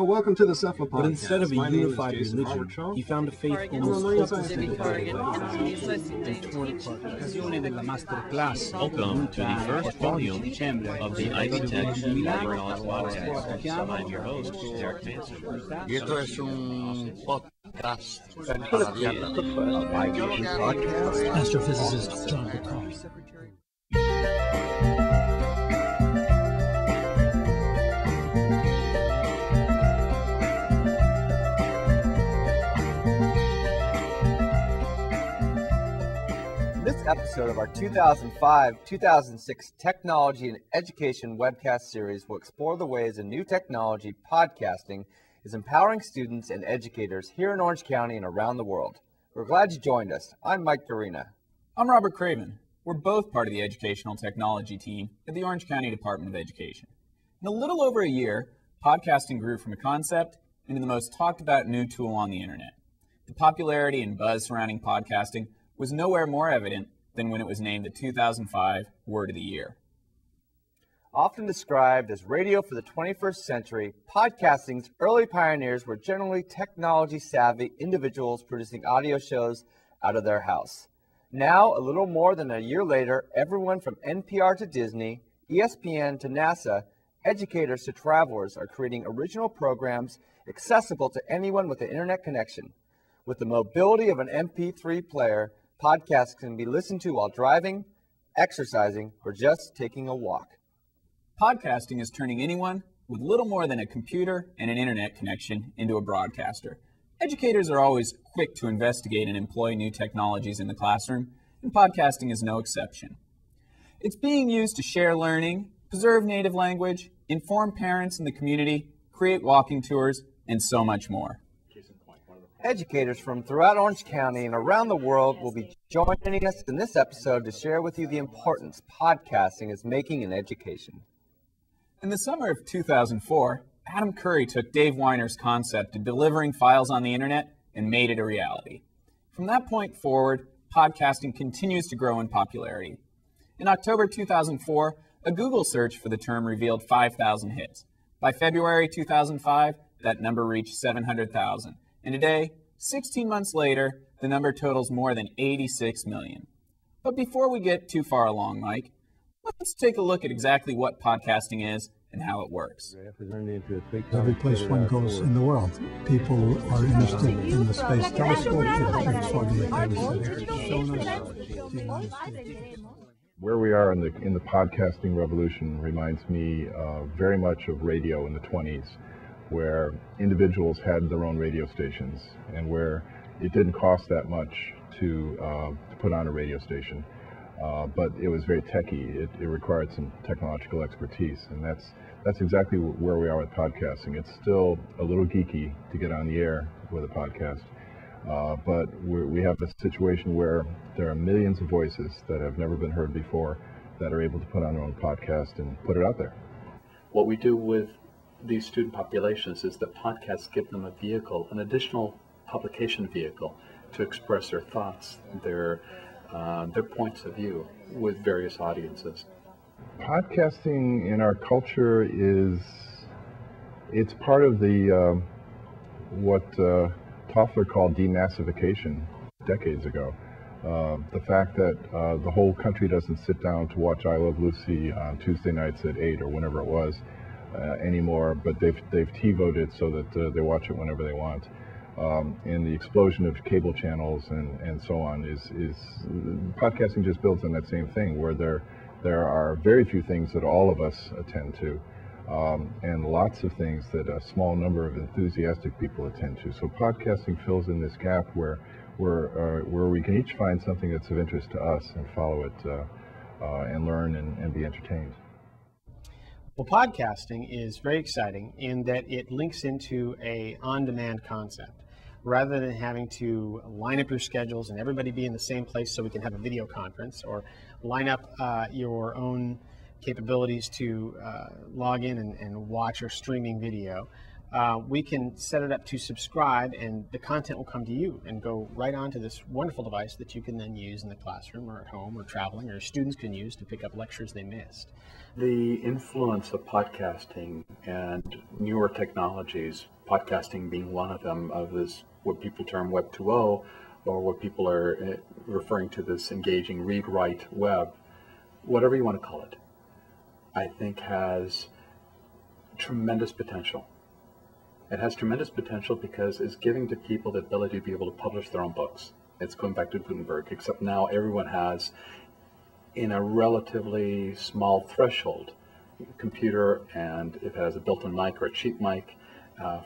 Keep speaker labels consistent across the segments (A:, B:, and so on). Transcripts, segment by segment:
A: Well, welcome to the Cephala Podcast.
B: But instead of a
A: My name is
B: unified
A: Jason
B: religion,
A: Hartshaw.
B: he found a faith almost
A: Welcome
B: to the first volume of the Ivy Tech Cyber Knowledge Podcast. I'm your host, Derek Manson.
C: Y esto es un podcast.
D: Astrophysicist John Bacall.
E: This episode of our 2005-2006 Technology and Education webcast series will explore the ways a new technology, podcasting, is empowering students and educators here in Orange County and around the world. We're glad you joined us. I'm Mike Guerena.
F: I'm Robert Craven. We're both part of the educational technology team at the Orange County Department of Education. In a little over a year, podcasting grew from a concept into the most talked about new tool on the internet. The popularity and buzz surrounding podcasting was nowhere more evident than when it was named the 2005 Word of the Year.
E: Often described as radio for the 21st century, podcasting's early pioneers were generally technology-savvy individuals producing audio shows out of their house. Now, a little more than a year later, everyone from NPR to Disney, ESPN to NASA, educators to travelers are creating original programs accessible to anyone with an internet connection. With the mobility of an MP3 player, podcasts can be listened to while driving, exercising, or just taking a walk.
F: Podcasting is turning anyone with little more than a computer and an internet connection into a broadcaster. Educators are always quick to investigate and employ new technologies in the classroom, and podcasting is no exception. It's being used to share learning, preserve native language, inform parents in the community, create walking tours, and so much more.
E: Educators from throughout Orange County and around the world will be joining us in this episode to share with you the importance podcasting is making in education.
F: In the summer of 2004, Adam Curry took Dave Weiner's concept of delivering files on the internet and made it a reality. From that point forward, podcasting continues to grow in popularity. In October 2004, a Google search for the term revealed 5,000 hits. By February 2005, that number reached 700,000. And today, 16 months later, the number totals more than 86 million. But before we get too far along, Mike, let's take a look at exactly what podcasting is and how it works.
D: Every place one goes in the world, people are interested in the space telescope.
G: Where we are in the podcasting revolution reminds me very much of radio in the 20s, where individuals had their own radio stations and where it didn't cost that much to put on a radio station. But it was very techy. It required some technological expertise, and that's exactly where we are with podcasting. It's still a little geeky to get on the air with a podcast, but we have a situation where there are millions of voices that have never been heard before that are able to put on their own podcast and put it out there.
H: What we do with these student populations is that podcasts give them a vehicle, an additional publication vehicle, to express their thoughts, their points of view with various audiences.
G: Podcasting in our culture it's part of the what Toffler called demassification decades ago. The fact that the whole country doesn't sit down to watch I Love Lucy on Tuesday nights at 8 or whenever it was anymore, but they've TiVo'd it so that they watch it whenever they want. And the explosion of cable channels and so on is podcasting just builds on that same thing, where there are very few things that all of us attend to, and lots of things that a small number of enthusiastic people attend to. So podcasting fills in this gap where we can each find something that's of interest to us and follow it and learn and be entertained.
I: Well, podcasting is very exciting in that it links into a on-demand concept. Rather than having to line up your schedules and everybody be in the same place so we can have a video conference, or line up your own capabilities to log in and watch your streaming video, we can set it up to subscribe, and the content will come to you and go right onto this wonderful device that you can then use in the classroom or at home or traveling, or students can use to pick up lectures they missed.
H: The influence of podcasting and newer technologies, podcasting being one of them, of this what people term Web 2.0, or what people are referring to this engaging read-write web, whatever you want to call it, I think has tremendous potential. It has tremendous potential because it's giving to people the ability to be able to publish their own books. It's going back to Gutenberg, except now everyone has, in a relatively small threshold, computer, and it has a built-in mic or a cheap mic,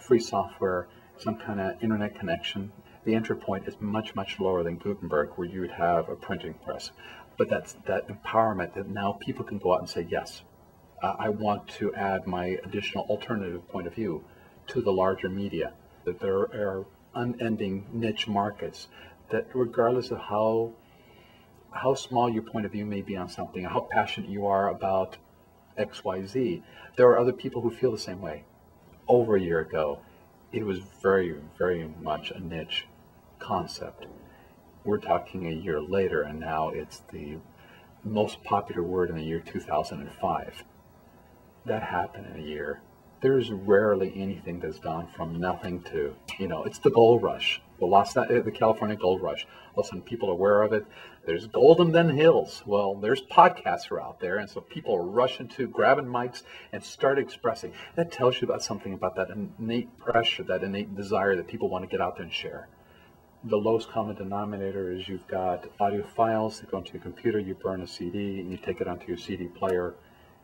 H: free software, some kind of internet connection. The entry point is much, much lower than Gutenberg, where you would have a printing press. But that's that empowerment that now people can go out and say, yes, I want to add my additional alternative point of view to the larger media, that there are unending niche markets that regardless of how small your point of view may be on something, how passionate you are about XYZ, there are other people who feel the same way. Over a year ago, it was very, very much a niche concept. We're talking a year later, and now it's the most popular word in the year 2005. That happened in a year. There's rarely anything that's gone from nothing to, it's the gold rush. The California gold rush. All of a sudden people are aware of it. There's gold in them hills. Well, there's podcasts are out there, and so people are rushing to grabbing mics and start expressing. That tells you about something about that innate pressure, that innate desire that people want to get out there and share. The lowest common denominator is you've got audio files that go into your computer, you burn a CD, and you take it onto your CD player,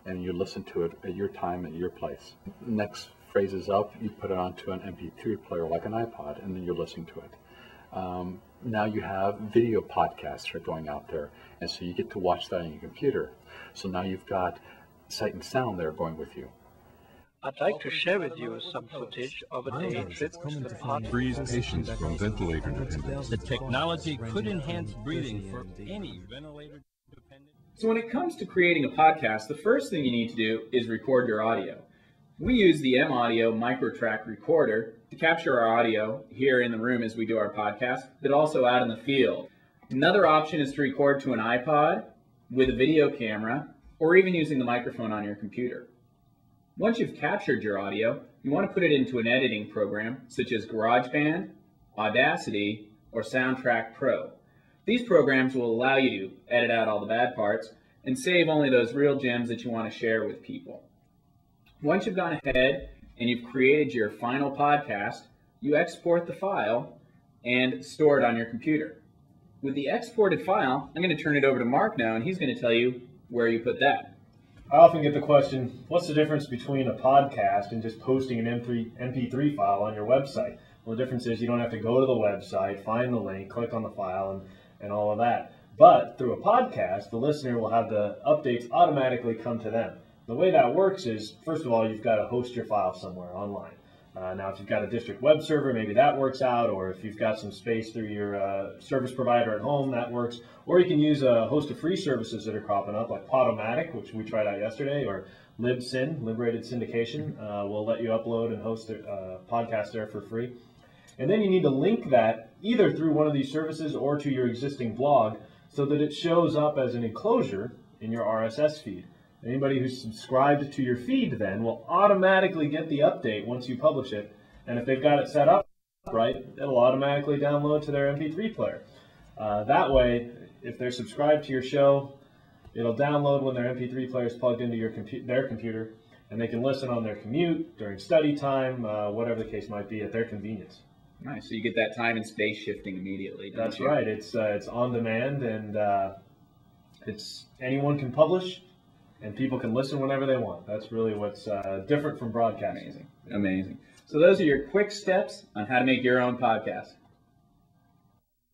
H: and you listen to it at your time, at your place. Next phrase is up, you put it onto an MP3 player like an iPod, and then you're listening to it. Now you have video podcasts that are going out there, and so you get to watch that on your computer. So now you've got sight and sound there going with you.
A: I'd like to share with you some footage of a day trip to the park.
J: Frees patients from ventilator dependence.
K: The technology could enhance breathing for any ventilator dependent.
F: So when it comes to creating a podcast, the first thing you need to do is record your audio. We use the M-Audio MicroTrack recorder to capture our audio here in the room as we do our podcast, but also out in the field. Another option is to record to an iPod with a video camera, or even using the microphone on your computer. Once you've captured your audio, you want to put it into an editing program such as GarageBand, Audacity, or Soundtrack Pro. These programs will allow you to edit out all the bad parts and save only those real gems that you want to share with people. Once you've gone ahead and you've created your final podcast, you export the file and store it on your computer. With the exported file, I'm going to turn it over to Mark now, and he's going to tell you where you put that.
L: I often get the question, what's the difference between a podcast and just posting an MP3 file on your website? Well, the difference is you don't have to go to the website, find the link, click on the file, and all of that. But through a podcast, the listener will have the updates automatically come to them. The way that works is, first of all, you've got to host your file somewhere online. Now, if you've got a district web server, maybe that works out, or if you've got some space through your service provider at home, that works. Or you can use a host of free services that are cropping up, like Podomatic, which we tried out yesterday, or Libsyn, Liberated Syndication. Will let you upload and host a podcast there for free. And then you need to link that either through one of these services or to your existing blog so that it shows up as an enclosure in your RSS feed. Anybody who's subscribed to your feed then will automatically get the update once you publish it. And if they've got it set up right, it'll automatically download to their MP3 player. That way, if they're subscribed to your show, it'll download when their MP3 player is plugged into their computer, and they can listen on their commute, during study time, whatever the case might be, at their convenience.
F: Nice. So you get that time and space shifting immediately.
L: That's right. It's on demand, and it's anyone can publish. And people can listen whenever they want. That's really what's different from broadcasting.
F: Amazing. Amazing. So those are your quick steps on how to make your own podcast.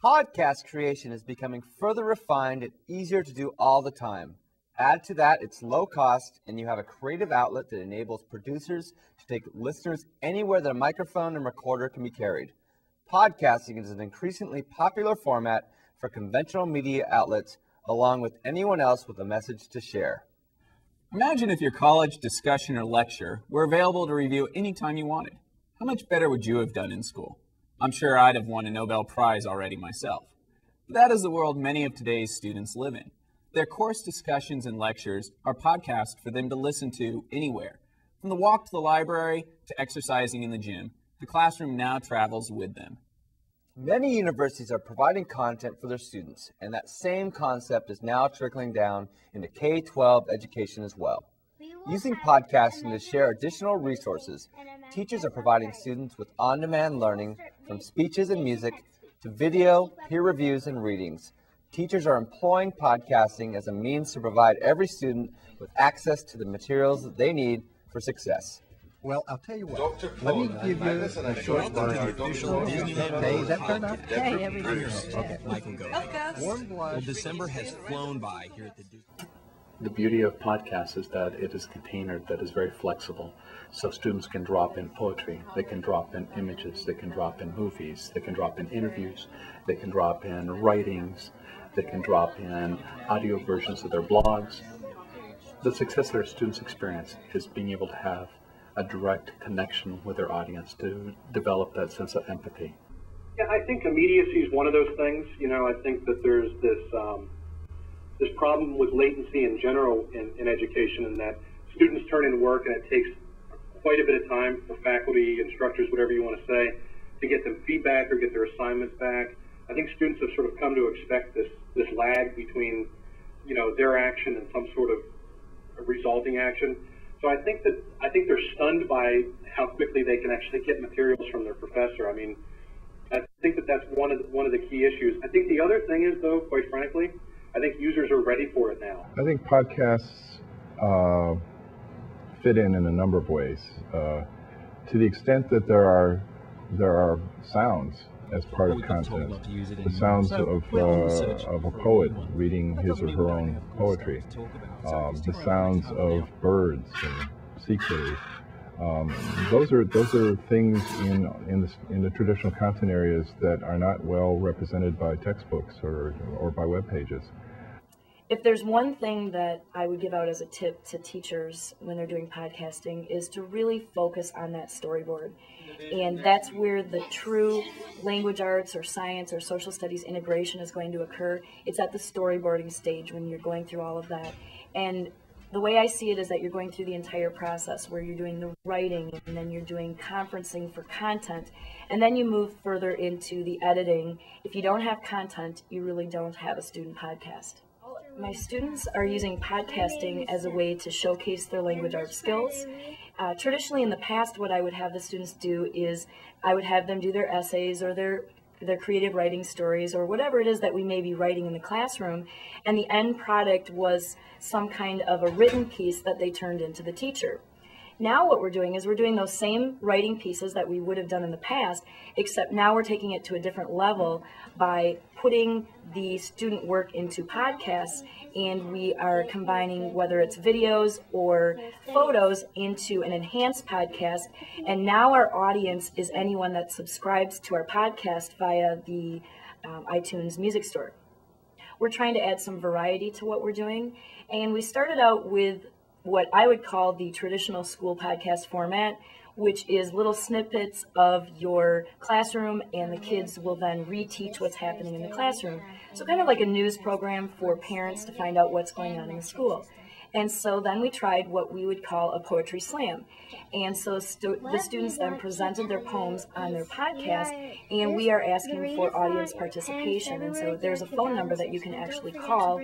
E: Podcast creation is becoming further refined and easier to do all the time. Add to that, it's low cost, and you have a creative outlet that enables producers to take listeners anywhere that a microphone and recorder can be carried. Podcasting is an increasingly popular format for conventional media outlets, along with anyone else with a message to share.
F: Imagine if your college discussion or lecture were available to review anytime you wanted. How much better would you have done in school? I'm sure I'd have won a Nobel Prize already myself. But that is the world many of today's students live in. Their course discussions and lectures are podcasts for them to listen to anywhere. From the walk to the library to exercising in the gym, the classroom now travels with them.
E: Many universities are providing content for their students, and that same concept is now trickling down into K-12 education as well. Using podcasting to share additional resources, teachers are providing students with on-demand learning from speeches and music to video, peer reviews, and readings. Teachers are employing podcasting as a means to provide every student with access to the materials that they need for success.
M: Well, I'll tell you what. Let me give you a short word. Hey, is that turned up?
N: Hey, everybody.
M: Okay,
K: Michael goes.
M: Warm blood.
K: Well, December has flown by here at the Duke.
H: The beauty of podcasts is that it is container that is very flexible. So students can drop in poetry, they can drop in images, they can drop in movies, they can drop in interviews, they can drop in writings, they can drop in audio versions of their blogs. The success that our students experience is being able to have a direct connection with their audience to develop that sense of empathy.
O: Yeah, I think immediacy is one of those things. You know, I think that there's this this problem with latency in general in education, and that students turn in work and it takes quite a bit of time for faculty, instructors, whatever you want to say, to get them feedback or get their assignments back. I think students have sort of come to expect this lag between, you know, their action and some sort of resulting action. So I think they're stunned by how quickly they can actually get materials from their professor. I mean, I think that's one of the key issues. I think the other thing is, though, quite frankly, I think users are ready for it now.
G: I think podcasts fit in a number of ways. To the extent that there are sounds as part of content, the sounds of a poet reading his or her own poetry, the sounds of birds and sea critters. Those are things in the traditional content areas that are not well represented by textbooks or by web pages.
N: If there's one thing that I would give out as a tip to teachers when they're doing podcasting is to really focus on that storyboard. And that's where the true language arts or science or social studies integration is going to occur. It's at the storyboarding stage when you're going through all of that. And the way I see it is that you're going through the entire process where you're doing the writing and then you're doing conferencing for content. And then you move further into the editing. If you don't have content, you really don't have a student podcast. My students are using podcasting as a way to showcase their language arts skills. Traditionally in the past, what I would have the students do is I would have them do their essays or their creative writing stories or whatever it is that we may be writing in the classroom, and the end product was some kind of a written piece that they turned into the teacher. Now what we're doing is we're doing those same writing pieces that we would have done in the past, except now we're taking it to a different level by putting the student work into podcasts, and we are combining whether it's videos or photos into an enhanced podcast. And now our audience is anyone that subscribes to our podcast via the iTunes Music Store. We're trying to add some variety to what we're doing, and we started out with what I would call the traditional school podcast format, which is little snippets of your classroom, and the kids will then reteach what's happening in the classroom. So kind of like a news program for parents to find out what's going on in the school. And so then we tried what we would call a poetry slam. And so the students then presented their poems on their podcast, and we are asking for audience participation. And so there's a phone number that you can actually call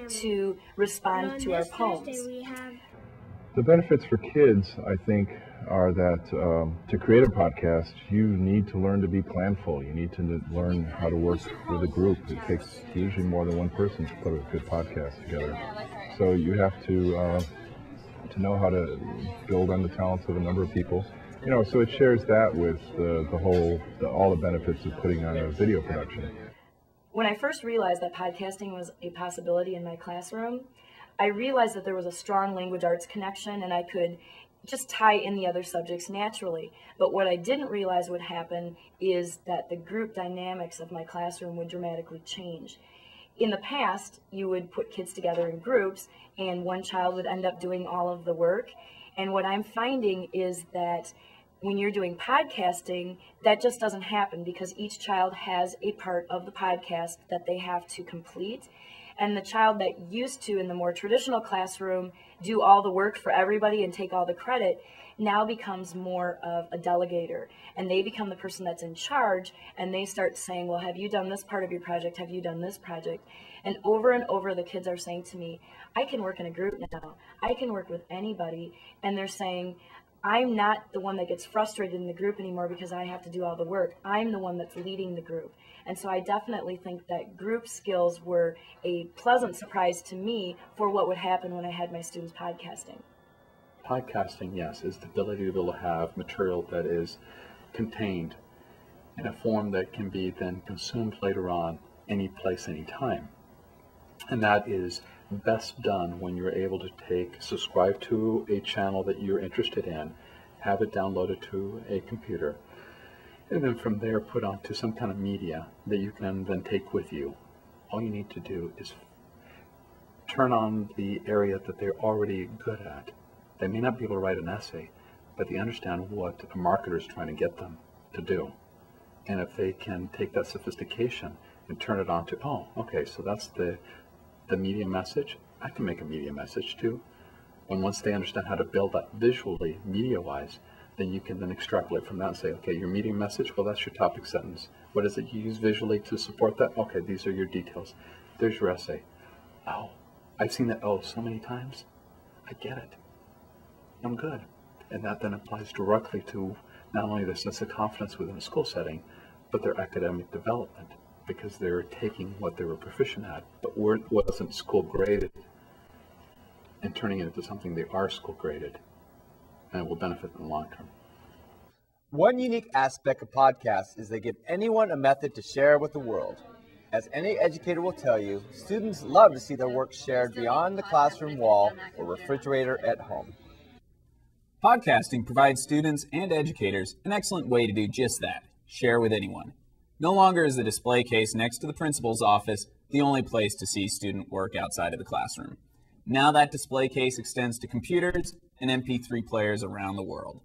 N: to respond to our poems.
G: The benefits for kids, I think, are that to create a podcast, you need to learn to be planful. You need to learn how to work with a group. It takes usually more than one person to put a good podcast together. So you have to know how to build on the talents of a number of people. You know, so it shares that with all the benefits of putting on a video production.
N: When I first realized that podcasting was a possibility in my classroom, I realized that there was a strong language arts connection and I could just tie in the other subjects naturally. But what I didn't realize would happen is that the group dynamics of my classroom would dramatically change. In the past, you would put kids together in groups and one child would end up doing all of the work. And what I'm finding is that when you're doing podcasting, that just doesn't happen because each child has a part of the podcast that they have to complete. And the child that used to, in the more traditional classroom, do all the work for everybody and take all the credit, now becomes more of a delegator. And they become the person that's in charge, and they start saying, well, have you done this part of your project? Have you done this project? And over, the kids are saying to me, I can work in a group now. I can work with anybody. And they're saying, I'm not the one that gets frustrated in the group anymore because I have to do all the work. I'm the one that's leading the group. And so I definitely think that group skills were a pleasant surprise to me for what would happen when I had my students podcasting.
H: Podcasting, yes, is the ability to be able to have material that is contained in a form that can be then consumed later on, any place, any time. And that is best done when you're able to subscribe to a channel that you're interested in, have it downloaded to a computer, and then from there put onto some kind of media that you can then take with you. All you need to do is turn on the area that they're already good at. They may not be able to write an essay, but they understand what a marketer is trying to get them to do. And if they can take that sophistication and turn it on to, oh, okay, so that's the media message. I can make a media message too. And once they understand how to build that visually, media-wise, then you can then extrapolate from that and say, okay, your media message, well, that's your topic sentence. What is it you use visually to support that? Okay, these are your details. There's your essay. Oh, I've seen that, so many times. I get it. I'm good. And that then applies directly to not only their sense of confidence within a school setting, but their academic development, because they're taking what they were proficient at, but wasn't school graded, and turning it into something they are school graded, and it will benefit in the long term.
E: One unique aspect of podcasts is they give anyone a method to share with the world. As any educator will tell you, students love to see their work shared beyond the classroom wall or refrigerator at home.
F: Podcasting provides students and educators an excellent way to do just that, share with anyone. No longer is the display case next to the principal's office the only place to see student work outside of the classroom. Now that display case extends to computers and MP3 players around the world.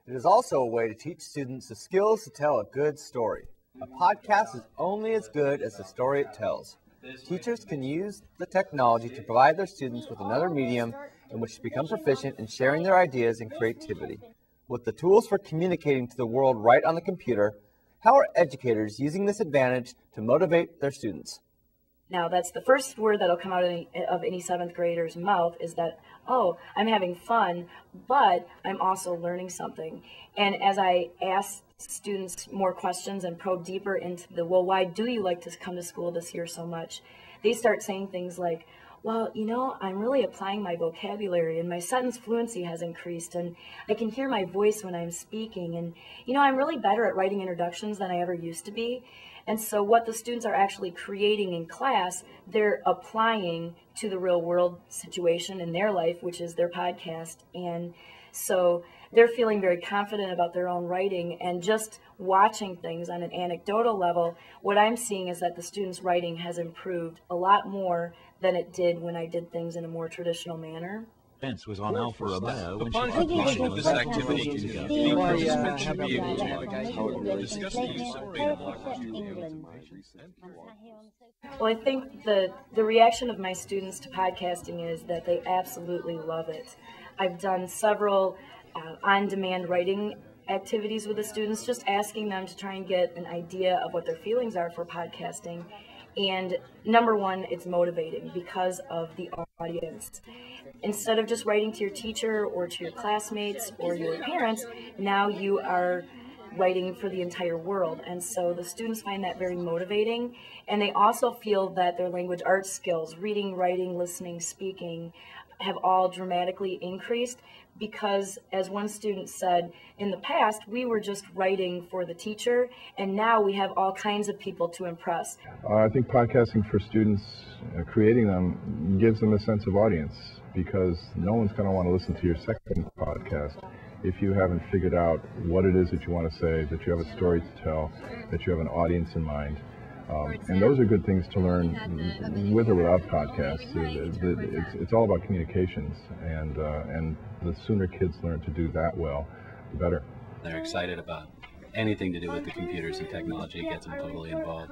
E: It is also a way to teach students the skills to tell a good story. A podcast is only as good as the story it tells. Teachers can use the technology to provide their students with another medium in which to become proficient in sharing their ideas and creativity. With the tools for communicating to the world right on the computer, how are educators using this advantage to motivate their students?
N: Now, that's the first word that'll come out of any seventh grader's mouth is that, oh, I'm having fun, but I'm also learning something. And as I ask students more questions and probe deeper into well, why do you like to come to school this year so much? They start saying things like, well, I'm really applying my vocabulary and my sentence fluency has increased and I can hear my voice when I'm speaking and, I'm really better at writing introductions than I ever used to be. And so what the students are actually creating in class, they're applying to the real world situation in their life, which is their podcast. And so they're feeling very confident about their own writing and just watching things on an anecdotal level. What I'm seeing is that the students' writing has improved a lot more than it did when I did things in a more traditional manner.
B: Spence was on Alpha Romeo when
K: Upon completion of this activity, the participant should be able to discuss the use of beta blockers.
N: Well, I think the reaction of my students to podcasting is that they absolutely love it. I've done several on-demand writing activities with the students, just asking them to try and get an idea of what their feelings are for podcasting. And number one, it's motivating because of the audience. Instead of just writing to your teacher or to your classmates or your parents, now you are writing for the entire world. And so the students find that very motivating. And they also feel that their language arts skills, reading, writing, listening, speaking, have all dramatically increased because, as one student said, in the past, we were just writing for the teacher, and now we have all kinds of people to impress.
G: I think podcasting for students, creating them, gives them a sense of audience, because no one's going to want to listen to your second podcast if you haven't figured out what it is that you want to say, that you have a story to tell, that you have an audience in mind. And those are good things to learn with or without podcasts. It's all about communications, and the sooner kids learn to do that well, the better.
B: They're excited about anything to do with the computers and technology. It gets them totally involved.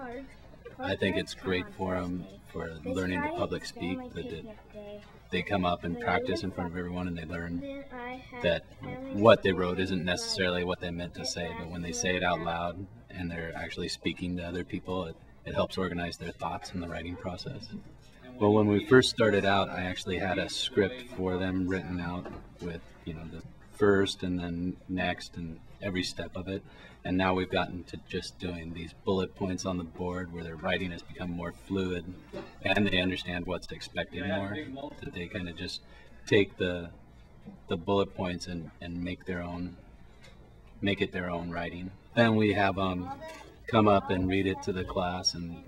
B: I think it's great for them for learning to public speak, that they come up and practice in front of everyone, and they learn that what they wrote isn't necessarily what they meant to say, but when they say it out loud and they're actually speaking to other people, it helps organize their thoughts in the writing process. Well, when we first started out, I actually had a script for them written out with, the first and then next and every step of it. And now we've gotten to just doing these bullet points on the board where their writing has become more fluid and they understand what's expected more, that they kind of just take the bullet points and make it their own writing. Then we have them come up and read it to the class, and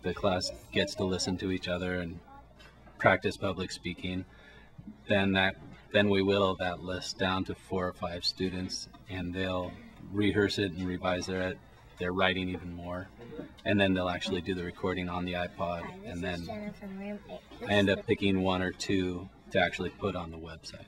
B: the class gets to listen to each other and practice public speaking. Then we whittle that list down to 4 or 5 students, and they'll rehearse it and revise their writing even more. And then they'll actually do the recording on the iPod, and then I end up picking 1 or 2 to actually put on the website.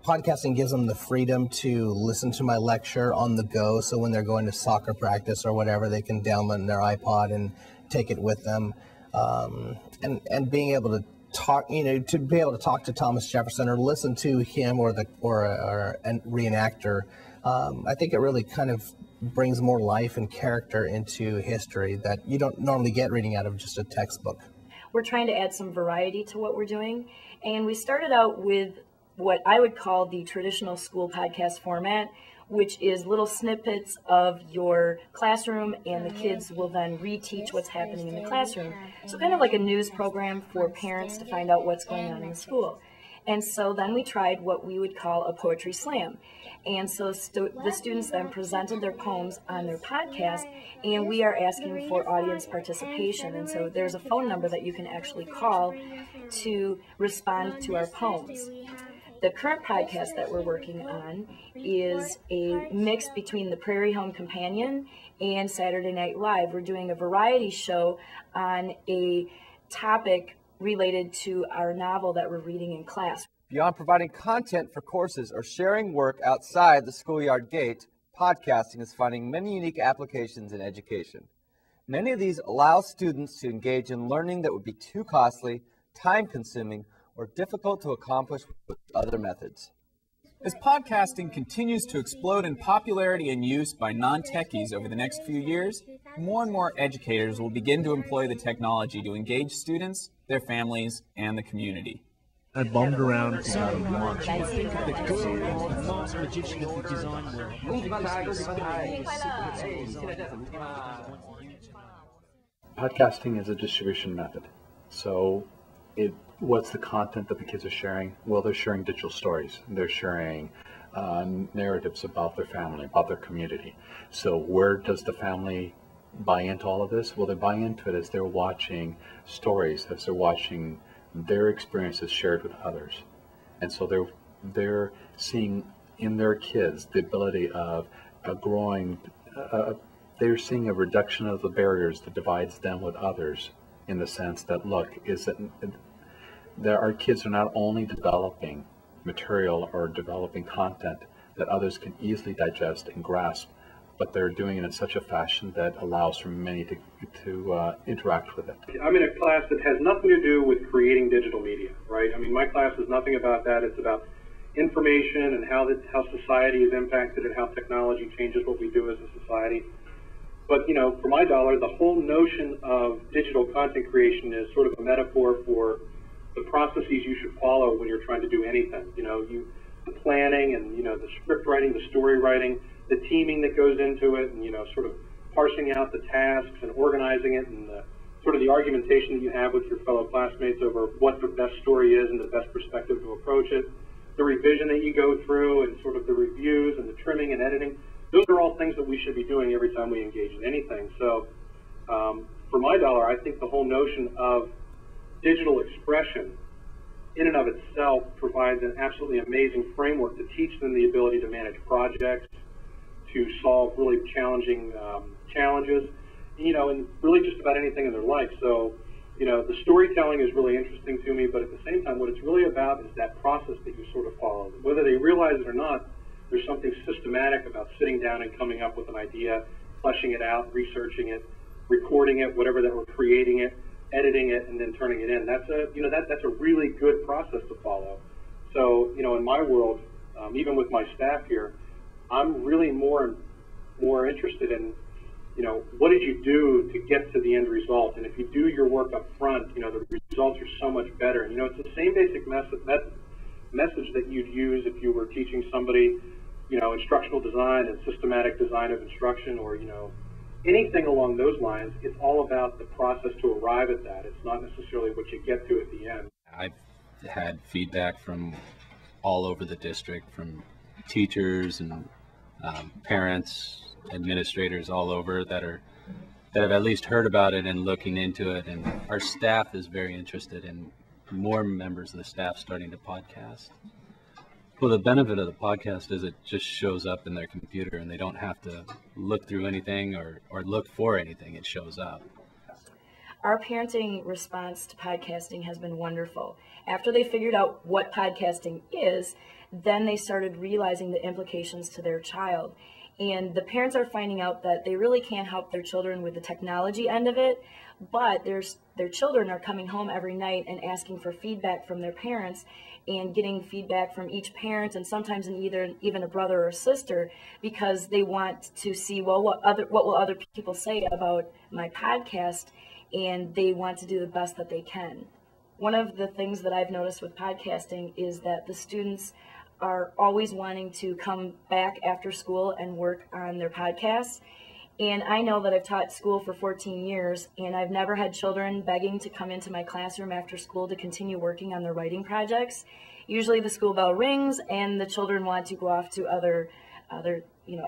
P: Podcasting gives them the freedom to listen to my lecture on the go, so when they're going to soccer practice or whatever, they can download their iPod and take it with them. And being able to talk, to be able to talk to Thomas Jefferson or listen to him or a reenactor, I think it really kind of brings more life and character into history that you don't normally get reading out of just a textbook.
N: We're trying to add some variety to what we're doing, and we started out with what I would call the traditional school podcast format, which is little snippets of your classroom, and the kids will then reteach what's happening in the classroom. So kind of like a news program for parents to find out what's going on in the school. And so then we tried what we would call a poetry slam. And so the students then presented their poems on their podcast, and we are asking for audience participation. And so there's a phone number that you can actually call to respond to our poems. The current podcast that we're working on is a mix between the Prairie Home Companion and Saturday Night Live. We're doing a variety show on a topic related to our novel that we're reading in class.
E: Beyond providing content for courses or sharing work outside the schoolyard gate, podcasting is finding many unique applications in education. Many of these allow students to engage in learning that would be too costly, time-consuming, or difficult to accomplish with other methods.
F: As podcasting continues to explode in popularity and use by non-techies over the next few years, more and more educators will begin to employ the technology to engage students, their families, and the community.
Q: I bummed around for about a month.
H: Podcasting is a distribution method. So what's the content that the kids are sharing? Well, they're sharing digital stories. They're sharing narratives about their family, about their community. So where does the family buy into all of this? Well, they buy into it as they're watching stories, as they're watching their experiences shared with others. And so they're seeing in their kids the ability of they're seeing a reduction of the barriers that divides them with others, in the sense that, look, our kids are not only developing material or developing content that others can easily digest and grasp, but they're doing it in such a fashion that allows for many to interact with it.
O: I'm in a class that has nothing to do with creating digital media, right? I mean, my class is nothing about that. It's about information and how society is impacted and how technology changes what we do as a society. But, for my dollar, the whole notion of digital content creation is sort of a metaphor for the processes you should follow when you're trying to do anything. The planning and, the script writing, the story writing, the teaming that goes into it, and, sort of parsing out the tasks and organizing it, and sort of the argumentation that you have with your fellow classmates over what the best story is and the best perspective to approach it, the revision that you go through, and sort of the reviews and the trimming and editing. Those are all things that we should be doing every time we engage in anything. So for my dollar, I think the whole notion of digital expression in and of itself provides an absolutely amazing framework to teach them the ability to manage projects, to solve really challenging challenges, and really just about anything in their life. So, the storytelling is really interesting to me, but at the same time, what it's really about is that process that you sort of follow. Whether they realize it or not, There's something systematic about sitting down and coming up with an idea, fleshing it out, researching it, recording it, whatever that we're creating it, editing it, and then turning it in. That's a really good process to follow. So, in my world, even with my staff here, I'm really more interested in, what did you do to get to the end result? And if you do your work up front, the results are so much better. It's the same basic message that you'd use if you were teaching somebody, instructional design and systematic design of instruction, or, anything along those lines. It's all about the process to arrive at that. It's not necessarily what you get to at the end.
B: I've had feedback from all over the district, from teachers and parents, administrators all over that have at least heard about it and looking into it. And our staff is very interested in more members of the staff starting to podcast. Well, the benefit of the podcast is it just shows up in their computer and they don't have to look through anything or look for anything. It shows up.
N: Our parenting response to podcasting has been wonderful. After they figured out what podcasting is, then they started realizing the implications to their child. And the parents are finding out that they really can't help their children with the technology end of it, but their children are coming home every night and asking for feedback from their parents and getting feedback from each parent, and sometimes even a brother or a sister, because they want to see, well, what will other people say about my podcast, and they want to do the best that they can. One of the things that I've noticed with podcasting is that the students are always wanting to come back after school and work on their podcasts. And I know that I've taught school for 14 years, and I've never had children begging to come into my classroom after school to continue working on their writing projects. Usually the school bell rings and the children want to go off to other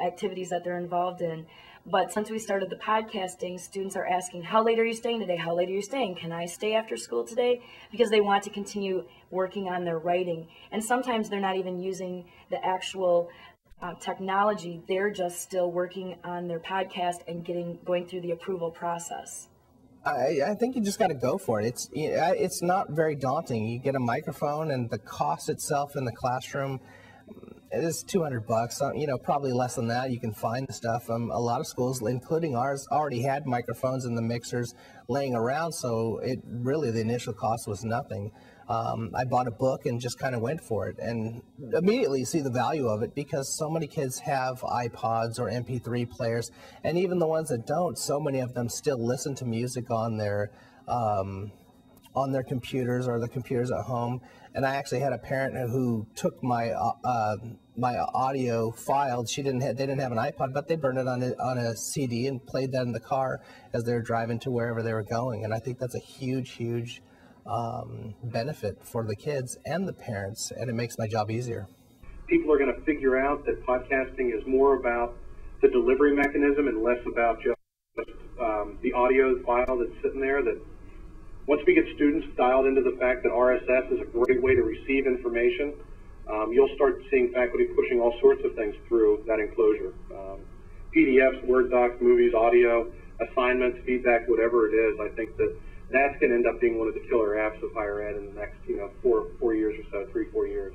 N: activities that they're involved in. But since we started the podcasting, students are asking, how late are you staying today? How late are you staying? Can I stay after school today? Because they want to continue working on their writing. And sometimes they're not even using the actual technology. They're just still working on their podcast and going through the approval process.
P: I think you just got to go for it. It's not very daunting. You get a microphone, and the cost itself in the classroom is $200. Probably less than that. You can find the stuff. A lot of schools, including ours, already had microphones and the mixers laying around, so the initial cost was nothing. I bought a book and just kind of went for it, and immediately see the value of it, because so many kids have iPods or MP3 players, and even the ones that don't, so many of them still listen to music on their computers or the computers at home. And I actually had a parent who took my audio file. They didn't have an iPod, but they burned it on a CD and played that in the car as they were driving to wherever they were going. And I think that's a huge benefit for the kids and the parents, and it makes my job easier.
O: People are going to figure out that podcasting is more about the delivery mechanism and less about just the audio file that's sitting there. That once we get students dialed into the fact that RSS is a great way to receive information, you'll start seeing faculty pushing all sorts of things through that enclosure. PDFs, Word docs, movies, audio, assignments, feedback, whatever it is. I think that's going to end up being one of the killer apps of higher ed in the next, 4 years or so, 3-4 years.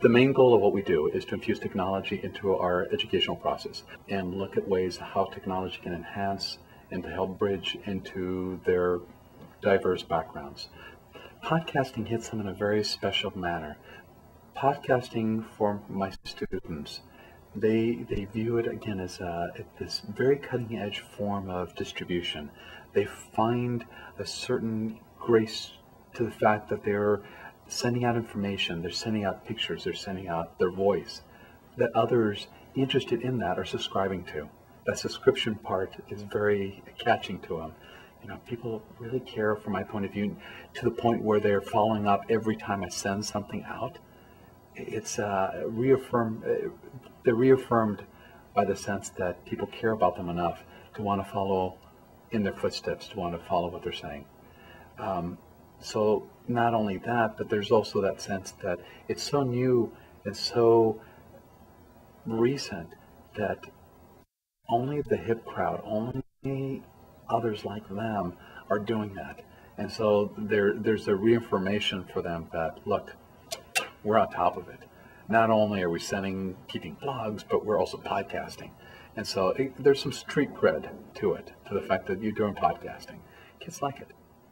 H: The main goal of what we do is to infuse technology into our educational process and look at ways how technology can enhance and to help bridge into their diverse backgrounds. Podcasting hits them in a very special manner. Podcasting for my students, they view it again as this very cutting edge form of distribution. They find a certain grace to the fact that they're sending out information, they're sending out pictures, they're sending out their voice that others interested in that are subscribing to. That subscription part is very catching to them. People really care, from my point of view, to the point where they're following up every time I send something out. It's they're reaffirmed by the sense that people care about them enough to want to follow in their footsteps, to want to follow what they're saying. So not only that, but there's also that sense that it's so new and so recent that only the hip crowd, only others like them are doing that. And so there's a reaffirmation for them that, look, we're on top of it. not only are we keeping blogs, but we're also podcasting. And so there's some street cred to it, to the fact that you're doing podcasting. Kids like it.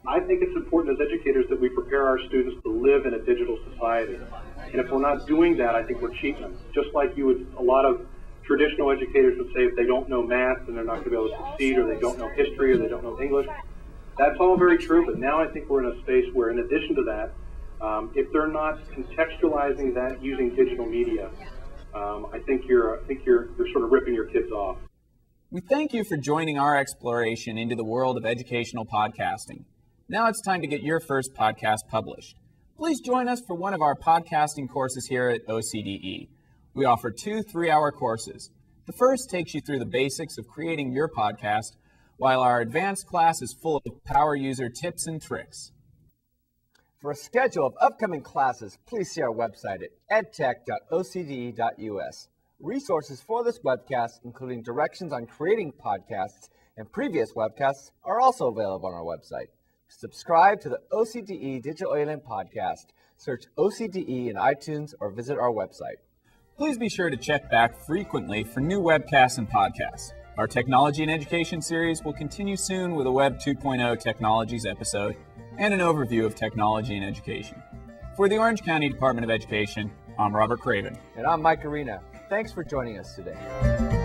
O: I think it's important as educators that we prepare our students to live in a digital society. And if we're not doing that, I think we're cheating them. Just like a lot of traditional educators would say if they don't know math, then they're not going to be able to succeed, or they don't know history, or they don't know English. That's all very true, but now I think we're in a space where, in addition to that, if they're not contextualizing that using digital media, I think you're sort of ripping your kids off.
F: We thank you for joining our exploration into the world of educational podcasting. Now it's time to get your first podcast published. Please join us for one of our podcasting courses here at OCDE. We offer 2 3-hour courses. The first takes you through the basics of creating your podcast, while our advanced class is full of power user tips and tricks.
E: For a schedule of upcoming classes, please see our website at edtech.ocde.us. Resources for this webcast, including directions on creating podcasts and previous webcasts, are also available on our website. Subscribe to the OCDE Digital Alien podcast. Search OCDE in iTunes or visit our website.
F: Please be sure to check back frequently for new webcasts and podcasts. Our Technology and Education series will continue soon with a Web 2.0 Technologies episode and an overview of technology and education. For the Orange County Department of Education, I'm Robert Craven.
E: And I'm Mike Guerena. Thanks for joining us today.